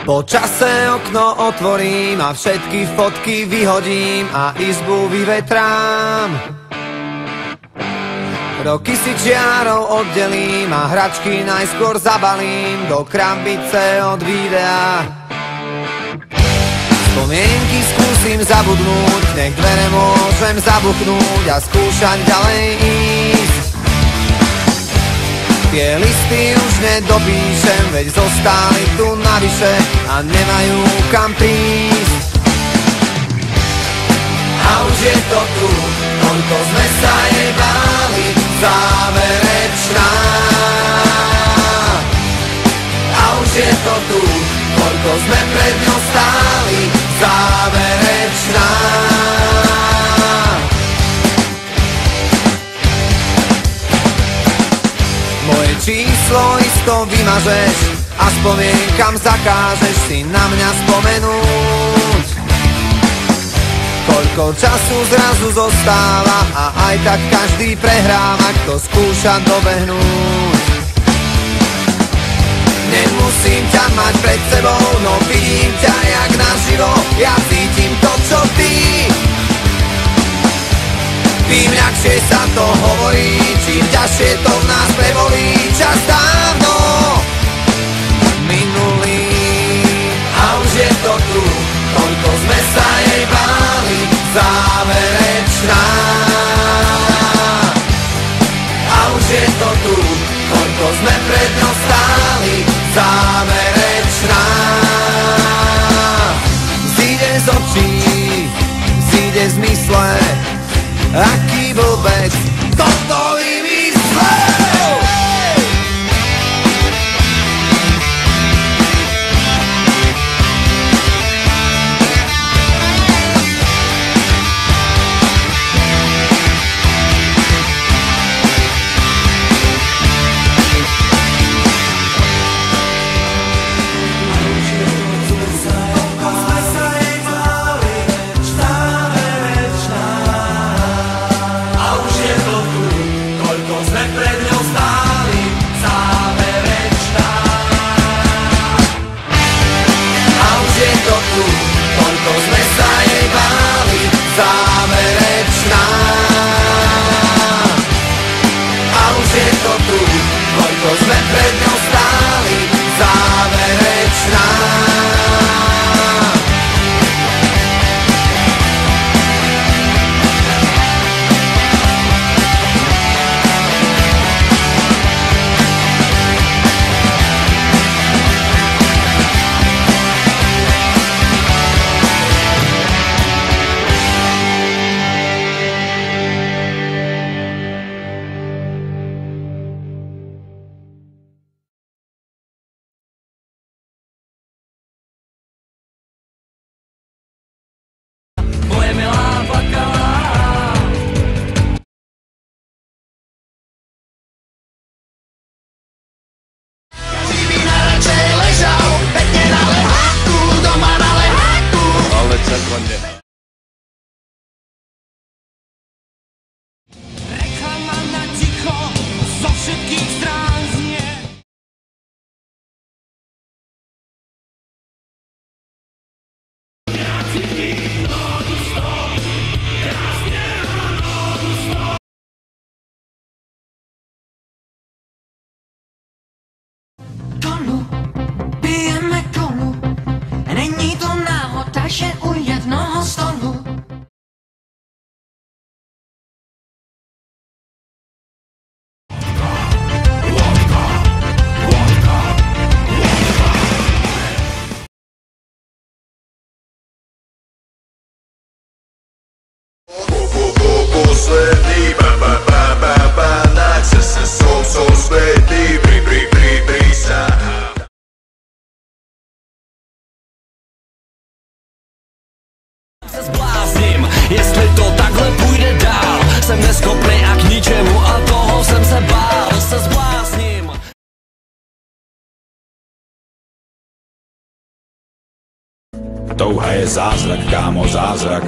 Po čase okno otvorím a všetky fotky vyhodím a izbu vyvetrám. Roky si čiarou oddelím a hračky najskôr zabalím do krabice od videa. Spomienky skúsim zabudnúť, nech dvere môžem zabuchnúť a skúšať ďalej ísť. Tie listy už nedopíšem, veď zostali tu navyše a nemajú kam prísť. A už je to tu, koľko sme sa jej báli, záverečná. A už je to tu, koľko sme pred ňou stáli, záverečná. Moje číslo isto vymažeš a spomienkam zakážeš si na mňa spomenúť. Koľko času zrazu zostáva a aj tak každý prehráva, kto skúša dobehnúť. Nemusím ťa mať pred sebou, no vidím ťa jak naživo, ja cítim to, čo ty. Tým ľahšie sa to hovorí, čím ťažšie to v nás prebolí. Čas dávno minulý a už je to tu, koľko sme sa jej báli, záverečná. A už je to tu, koľko sme pred ňou stáli, záverečná. Zíde z očí, zíde z mysle, aký blbec toto vymyslel. Sme pred ňou stáli, záverečná. Reklama na ticho zo všetkých strán znie. Kolu, pijeme kolu, není to náhoda, že u jednoho stolu svetý, na ceste som svetý, pri sa. Se zblázním, jestli to takhle půjde dál. Jsem neschopný a k ničemu a toho jsem se bál. Se zblázním. Touha je zázrak, kámo, zázrak.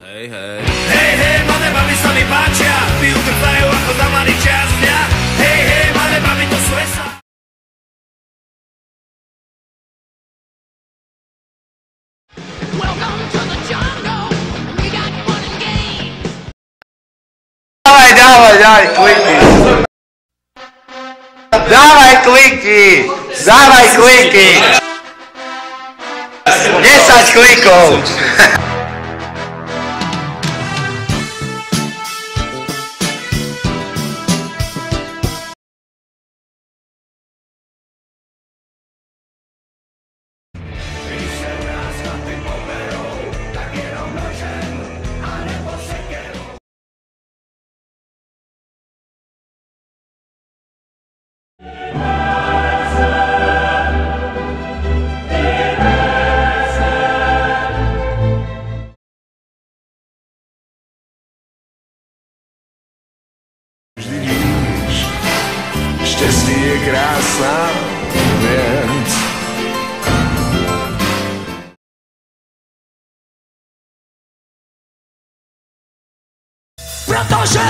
Hej, hej. Hej, hej, mladé baby sa mi páčia, pijú krtajú ako za mladý čas dňa. Hej, hej, mladé baby to sú esa. Welcome to the jungle. We got fun and games. Dávaj, kliky. Dávaj kliky. 10 klikov. Štěstí je krásná věc. Protože